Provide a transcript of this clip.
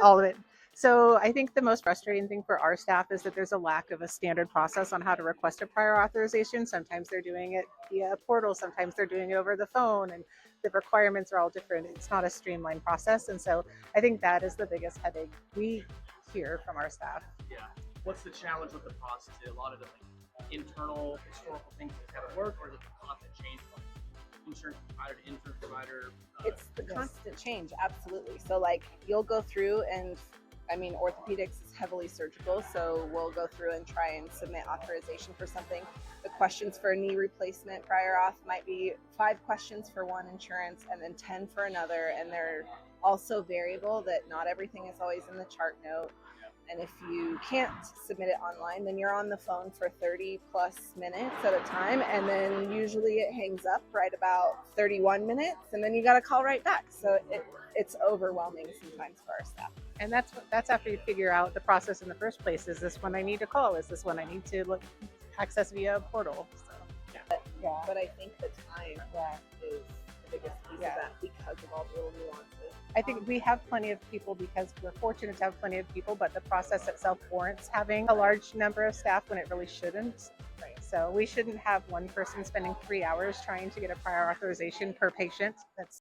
all of it. So I think the most frustrating thing for our staff is that there's a lack of a standard process on how to request a prior authorization. Sometimes they're doing it via a portal, sometimes they're doing it over the phone, and the requirements are all different. It's not a streamlined process. And so I think that is the biggest headache we hear from our staff. Yeah. What's the challenge with the process? Is it a lot of the internal historical things that haven't worked, or is it the constant change from insurance provider to insurance provider? It's the constant change, absolutely. So like you'll go through and I mean, orthopedics is heavily surgical, so we'll go through and try and submit authorization for something. The questions for a knee replacement prior auth might be 5 questions for one insurance and then 10 for another, and they're also variable that not everything is always in the chart note. And if you can't submit it online, then you're on the phone for 30 plus minutes at a time. And then usually it hangs up right about 31 minutes. And then you got to call right back. So it's overwhelming sometimes for our staff. And that's after you figure out the process in the first place. Is this one I need to call? Is this one I need to access via a portal? So, But I think the time is the biggest piece of that because of all the little nuances. I think we have plenty of people because we're fortunate to have plenty of people, but the process itself warrants having a large number of staff when it really shouldn't. Right. So we shouldn't have one person spending 3 hours trying to get a prior authorization per patient. That's